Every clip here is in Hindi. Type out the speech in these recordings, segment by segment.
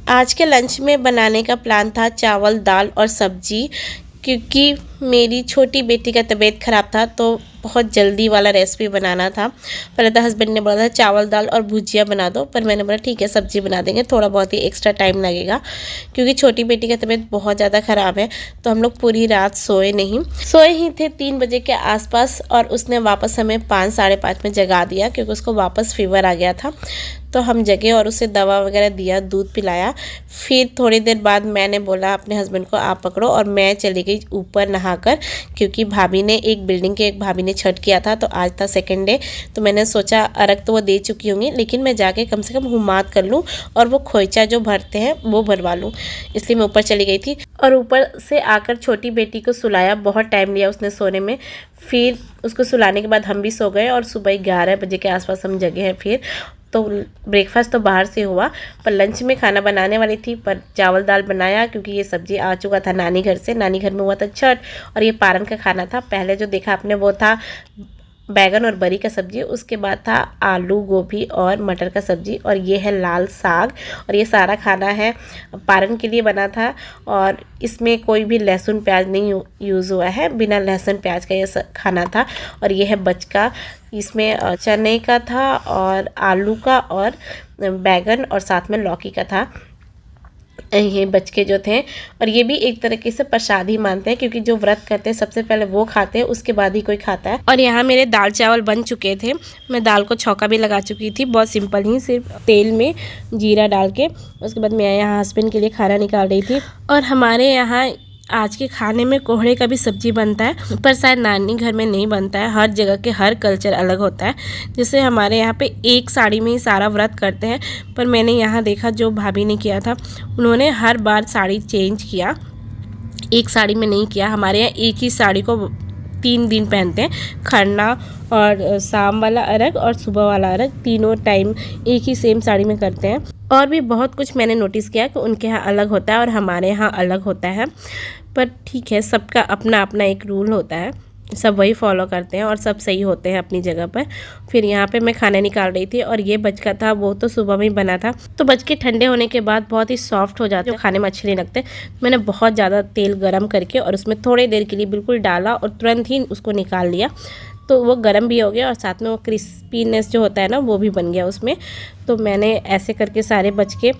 आज के लंच में बनाने का प्लान था चावल दाल और सब्जी, क्योंकि मेरी छोटी बेटी का तबीयत ख़राब था तो बहुत जल्दी वाला रेसिपी बनाना था। पहले तो हस्बैंड ने बोला था चावल दाल और भुजिया बना दो, पर मैंने बोला ठीक है सब्जी बना देंगे, थोड़ा बहुत ही एक्स्ट्रा टाइम लगेगा क्योंकि छोटी बेटी का तबीयत बहुत ज़्यादा ख़राब है। तो हम लोग पूरी रात सोए ही थे 3 बजे के आसपास, और उसने वापस हमें 5 साढ़े 5 में जगा दिया क्योंकि उसको वापस फीवर आ गया था। तो हम जगे और उसे दवा वगैरह दिया, दूध पिलाया। फिर थोड़ी देर बाद मैंने बोला अपने हस्बैंड को आप पकड़ो, और मैं चली गई ऊपर नहाकर, क्योंकि भाभी ने एक बिल्डिंग के एक भाभी ने छठ किया था, तो आज था सेकंड डे। तो मैंने सोचा अर्घ तो वो दे चुकी होंगी, लेकिन मैं जाके कम से कम हुमात कर लूँ और वो खोइचा जो भरते हैं वो भरवा लूँ, इसलिए मैं ऊपर चली गई थी। और ऊपर से आकर छोटी बेटी को सुलाया, बहुत टाइम लिया उसने सोने में। फिर उसको सुलाने के बाद हम भी सो गए और सुबह 11 बजे के आसपास हम जगे हैं। फिर तो ब्रेकफास्ट तो बाहर से हुआ, पर लंच में खाना बनाने वाली थी, पर चावल दाल बनाया क्योंकि ये सब्जी आ चुका था नानी घर से। नानी घर में हुआ था छठ, और ये पारन का खाना था। पहले जो देखा आपने वो था बैगन और बरी का सब्जी, उसके बाद था आलू गोभी और मटर का सब्जी, और ये है लाल साग। और ये सारा खाना है पारन के लिए बना था, और इसमें कोई भी लहसुन प्याज नहीं यूज़ हुआ है, बिना लहसुन प्याज का ये खाना था। और ये है बचका, इसमें चने का था और आलू का और बैगन और साथ में लौकी का था। ये बचके जो थे, और ये भी एक तरीके से प्रसाद ही मानते हैं, क्योंकि जो व्रत करते हैं सबसे पहले वो खाते हैं, उसके बाद ही कोई खाता है। और यहाँ मेरे दाल चावल बन चुके थे, मैं दाल को छौंका भी लगा चुकी थी, बहुत सिंपल ही, सिर्फ तेल में जीरा डाल के। उसके बाद मैं यहाँ हस्बैंड के लिए खाना निकाल रही थी। और हमारे यहाँ आज के खाने में कोहड़े का भी सब्जी बनता है, पर शायद नानी घर में नहीं बनता है। हर जगह के हर कल्चर अलग होता है। जैसे हमारे यहाँ पे एक साड़ी में ही सारा व्रत करते हैं, पर मैंने यहाँ देखा जो भाभी ने किया था, उन्होंने हर बार साड़ी चेंज किया, एक साड़ी में नहीं किया। हमारे यहाँ एक ही साड़ी को 3 दिन पहनते हैं, खरना और शाम वाला अर्घ और सुबह वाला अर्घ, तीनों टाइम एक ही सेम साड़ी में करते हैं। और भी बहुत कुछ मैंने नोटिस किया कि उनके यहाँ अलग होता है और हमारे यहाँ अलग होता है, पर ठीक है, सबका अपना अपना एक रूल होता है, सब वही फॉलो करते हैं और सब सही होते हैं अपनी जगह पर। फिर यहाँ पे मैं खाना निकाल रही थी, और ये बचका था वो तो सुबह में ही बना था, तो बचके ठंडे होने के बाद बहुत ही सॉफ्ट हो जाते हैं, जो खाने में अच्छे नहीं लगते। मैंने बहुत ज़्यादा तेल गरम करके और उसमें थोड़ी देर के लिए बिल्कुल डाला और तुरंत ही उसको निकाल लिया, तो वो गर्म भी हो गया और साथ में वो क्रिस्पीनेस जो होता है ना वो भी बन गया उसमें। तो मैंने ऐसे करके सारे बचके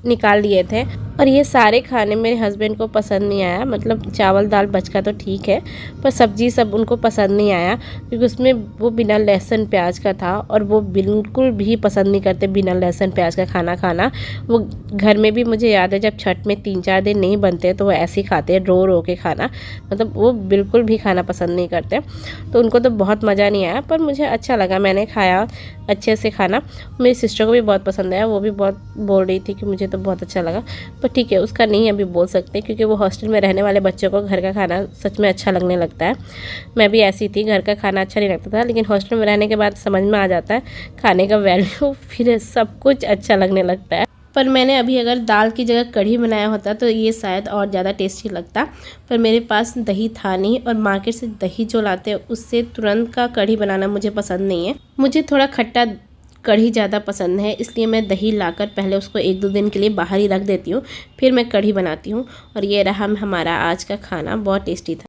निकाल लिए थे। और ये सारे खाने मेरे हस्बैंड को पसंद नहीं आया, मतलब चावल दाल बचका तो ठीक है, पर सब्जी सब उनको पसंद नहीं आया, क्योंकि उसमें वो बिना लहसुन प्याज का था, और वो बिल्कुल भी पसंद नहीं करते बिना लहसुन प्याज का खाना खाना। वो घर में भी मुझे याद है जब छठ में 3-4 दिन नहीं बनते तो वो ऐसे ही खाते हैं, रो रो के खाना, मतलब वो बिल्कुल भी खाना पसंद नहीं करते। तो उनको तो बहुत मज़ा नहीं आया, पर मुझे अच्छा लगा, मैंने खाया अच्छे से खाना। मेरी सिस्टर को भी बहुत पसंद आया, वो भी बहुत बोल रही थी कि मुझे तो बहुत अच्छा लगा, पर ठीक है, उसका नहीं अभी बोल सकते, क्योंकि वो हॉस्टल में रहने वाले बच्चों को घर का खाना सच में अच्छा लगने लगता है। मैं भी ऐसी थी, घर का खाना अच्छा नहीं लगता था, लेकिन हॉस्टल में रहने के बाद समझ में आ जाता है खाने का वैल्यू, फिर सब कुछ अच्छा लगने लगता है। पर मैंने अभी अगर दाल की जगह कढ़ी बनाया होता तो ये शायद और ज़्यादा टेस्टी लगता, पर मेरे पास दही था नहीं, और मार्केट से दही जो लाते हैं उससे तुरंत का कढ़ी बनाना मुझे पसंद नहीं है। मुझे थोड़ा खट्टा कढ़ी ज़्यादा पसंद है, इसलिए मैं दही लाकर पहले उसको 1-2 दिन के लिए बाहर ही रख देती हूँ, फिर मैं कढ़ी बनाती हूँ। और ये रहा हमारा आज का खाना, बहुत टेस्टी था।